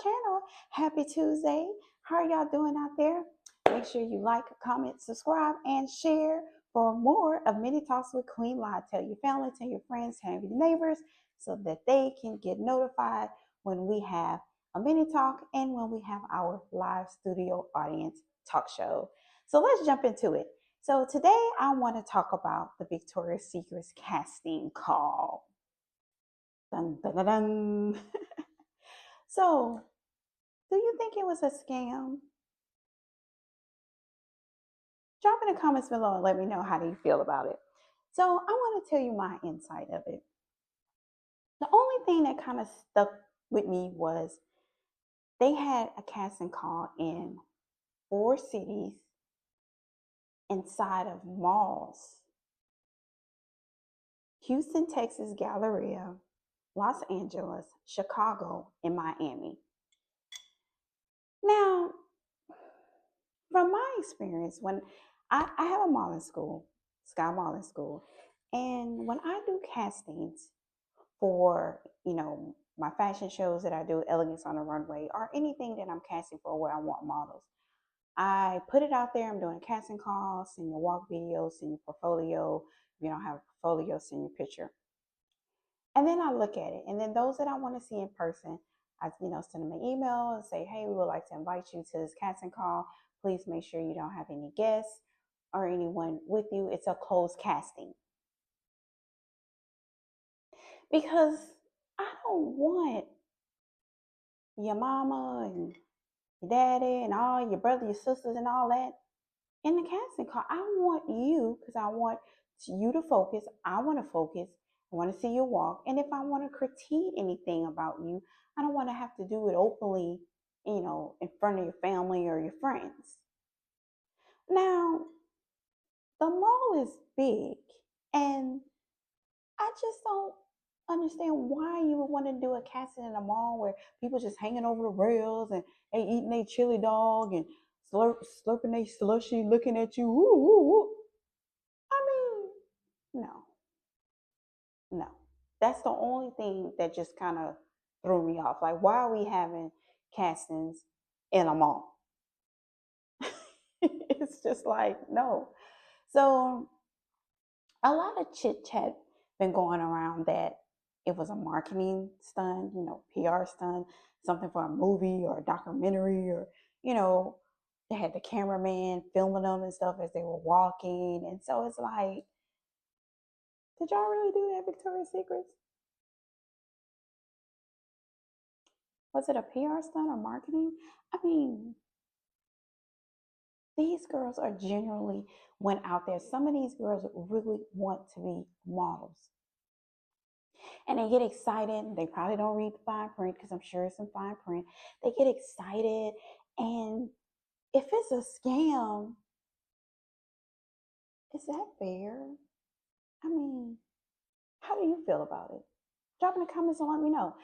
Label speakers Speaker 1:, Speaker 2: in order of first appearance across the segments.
Speaker 1: channel. Happy Tuesday. How are y'all doing out there? Make sure you like, comment, subscribe, and share for more of Mini Talks with Queen Lie. Tell your family, tell your friends, tell your neighbors so that they can get notified when we have a mini talk and when we have our live studio audience talk show. So let's jump into it. So today I want to talk about the Victoria's Secret's casting call. Dun, dun, dun, dun. So, do you think it was a scam? Drop in the comments below and let me know how do you feel about it. So, I want to tell you my insight of it. The only thing that kind of stuck with me was they had a casting call in 4 cities inside of malls: Houston, Texas, Galleria, Los Angeles, Chicago, and Miami. Now, from my experience, when I have a modeling school, Sky Modeling School, and when I do castings for, my fashion shows that I do, Elegance on the Runway, or anything that I'm casting for where I want models, I put it out there. I'm doing casting calls, send your walk videos, send your portfolio. If you don't have a portfolio, send your picture. And then I look at it. And then those that I want to see in person, I, send them an email and say, hey, we would like to invite you to this casting call. Please make sure you don't have any guests or anyone with you. It's a closed casting. Because I don't want your mama and your daddy and all your brother, your sisters and all that in the casting call. I want you, because I want you to focus. I want to focus. I want to see you walk. And if I want to critique anything about you, I don't want to have to do it openly, in front of your family or your friends. Now, the mall is big, and I just don't understand why you would want to do a casting in a mall where people just hanging over the rails and they eating their chili dog and slurping their slushy, looking at you. Ooh, ooh, ooh. I mean, no, no. That's the only thing that just kind of threw me off. Like, why are we having castings in a mall? It's just like, no. So a lot of chit chat been going around that it was a marketing stunt, PR stunt, something for a movie or a documentary, or, they had the cameraman filming them and stuff as they were walking. And so it's like, did y'all really do that, Victoria's Secrets? Was it a PR stunt or marketing? I mean, these girls are generally went out there. Some of these girls really want to be models. And they get excited. They probably don't read the fine print, because I'm sure it's in fine print. They get excited. And if it's a scam, is that fair? I mean, how do you feel about it? Drop in the comments and let me know.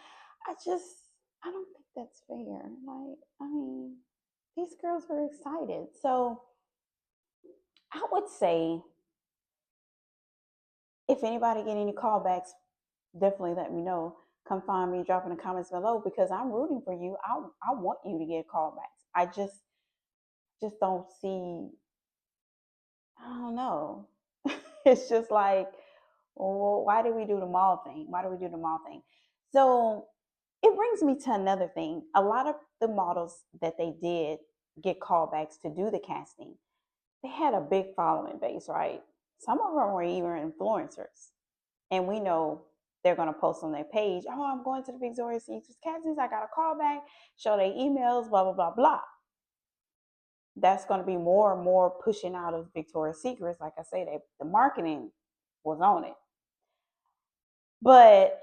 Speaker 1: I don't think that's fair. Like, I mean, these girls are excited. So I would say, if anybody get any callbacks, definitely let me know. Come find me, drop in the comments below, because I'm rooting for you. I want you to get callbacks. I just don't see, I don't know. It's just like, well, why did we do the mall thing? Why do we do the mall thing? So it brings me to another thing. A lot of the models that they did get callbacks to do the casting, they had a big following base, right? Some of them were even influencers. And we know they're going to post on their page, oh, I'm going to the Victoria's Secret castings. I got a callback, show their emails, blah, blah, blah, blah. That's going to be more and more pushing out of Victoria's Secrets. Like I say, the marketing was on it. But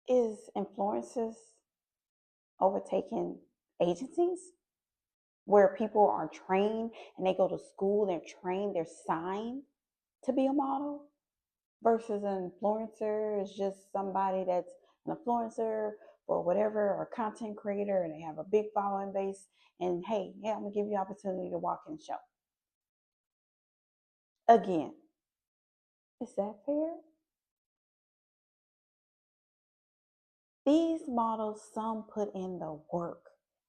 Speaker 1: is influencers overtaking agencies where people are trained and they go to school, they're trained, they're signed to be a model, versus an influencer is just somebody that's an influencer or whatever, or content creator, and they have a big following base, and hey, yeah, I'm gonna give you opportunity to walk in the show. Again, is that fair? These models, some put in the work.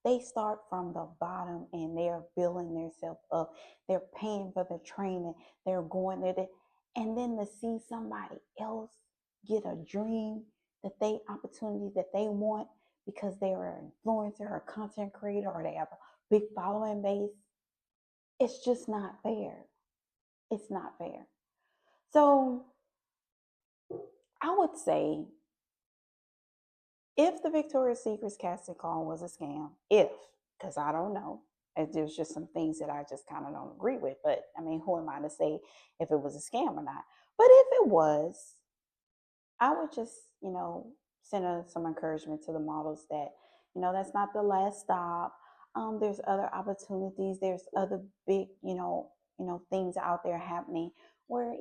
Speaker 1: They start from the bottom and they're building themselves up. They're paying for the training. They're going there. And then to see somebody else get a dream that they opportunity that they want because they're an influencer or a content creator or they have a big following base, it's just not fair. It's not fair. So I would say if the Victoria's Secret's casting call was a scam, if, because I don't know, there's just some things that I just kind of don't agree with. But I mean, who am I to say if it was a scam or not? But if it was, I would just, send some encouragement to the models that, that's not the last stop. There's other opportunities. There's other big, things out there happening where,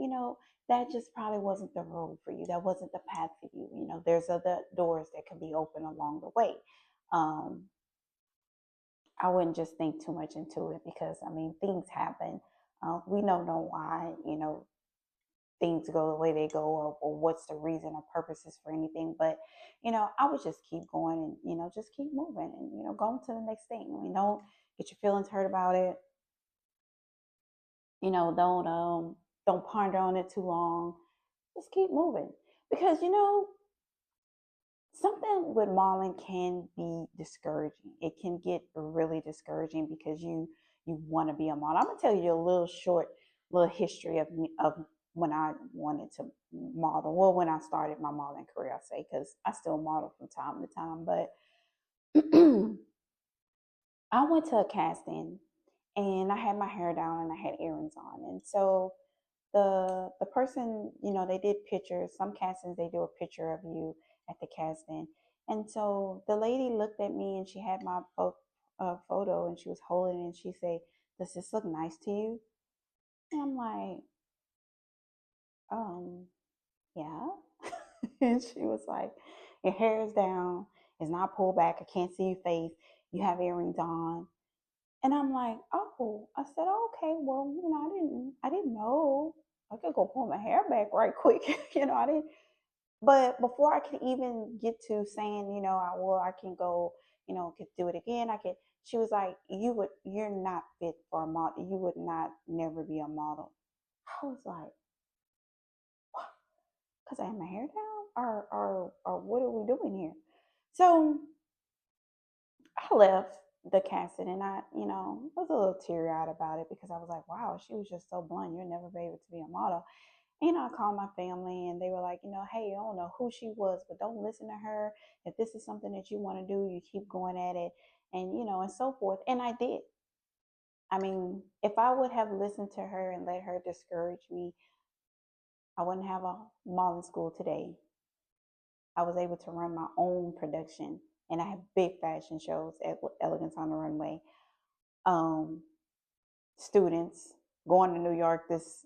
Speaker 1: that just probably wasn't the road for you. That wasn't the path for you. There's other doors that can be open along the way. Um, I wouldn't just think too much into it because I mean things happen. We don't know why, things go the way they go or what's the reason or purposes for anything. But, I would just keep going and, just keep moving and, go on to the next thing. I mean, don't get your feelings hurt about it. Don't ponder on it too long. Just keep moving. Because, something with modeling can be discouraging. It can get really discouraging because you want to be a model. I'm gonna tell you a little short little history of when I wanted to model. Well, when I started my modeling career, I say, because I still model from time to time. But I went to a casting and I had my hair down and I had earrings on, and so the person, they did pictures. Some castings they do a picture of you at the casting, and so the lady looked at me and she had my photo and she was holding it and she said, "Does this look nice to you?" And I'm like, um, yeah. And she was like, "Your hair is down. It's not pulled back. I can't see your face. You have earrings on." And I'm like, "Oh," I said, "Oh, okay, well, I didn't know. I could go pull my hair back right quick." I didn't. But before I could even get to saying, I can go, could do it again. I could. She was like, you're not fit for a model. You would not never be a model. I was like, what? Because I have my hair down, or what are we doing here? So I left the casting and I, was a little teary eyed about it because I was like, wow, she was just so blunt. You'll never be able to be a model. And I called my family and they were like, hey, I don't know who she was, but don't listen to her. If this is something that you want to do, you keep going at it and, and so forth. And I did. I mean, if I would have listened to her and let her discourage me, I wouldn't have a modeling school today. I was able to run my own production and I have big fashion shows at Elegance on the Runway. Um, Students going to New York this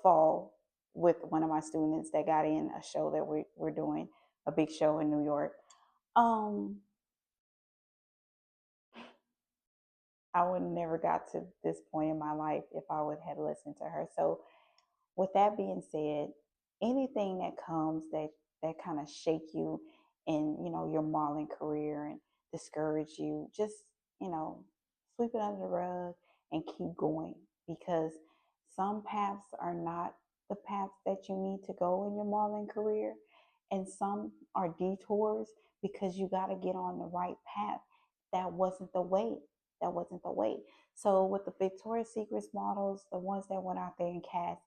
Speaker 1: fall with one of my students that got in a show that we're doing, a big show in New York. Um, I would never got to this point in my life if I would have listened to her. So with that being said, anything that comes that kind of shake you in your modeling career and discourage you, just sweep it under the rug and keep going because some paths are not the paths that you need to go in your modeling career, and some are detours because you got to get on the right path. That wasn't the way. That wasn't the way. So with the Victoria's Secrets models, the ones that went out there and cast,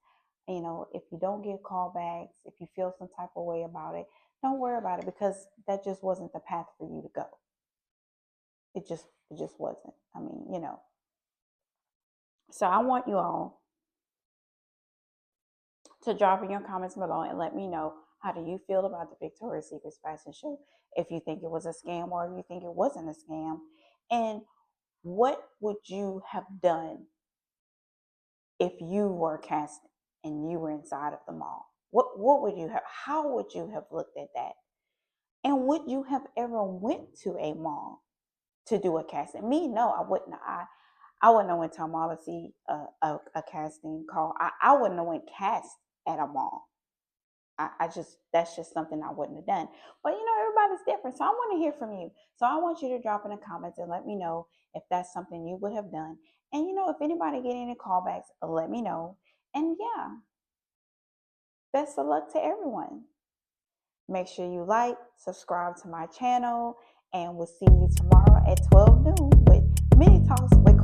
Speaker 1: if you don't get callbacks, if you feel some type of way about it, don't worry about it because that just wasn't the path for you to go. It just wasn't. I mean, So I want you all to drop in your comments below and let me know, how do you feel about the Victoria's Secret fashion show? If you think it was a scam or if you think it wasn't a scam, and what would you have done if you were casting and you were inside of the mall? What would you have? How would you have looked at that? And would you have ever went to a mall to do a casting? Me, no, I wouldn't. I wouldn't have went to a mall to see a casting call. I wouldn't have went cast at a mall. that's just something I wouldn't have done. But everybody's different. So I want to hear from you. So I want you to drop in the comments and let me know if that's something you would have done. And if anybody get any callbacks, let me know. And yeah, best of luck to everyone. Make sure you like, subscribe to my channel, and we'll see you tomorrow at 12 noon with Mini Talks with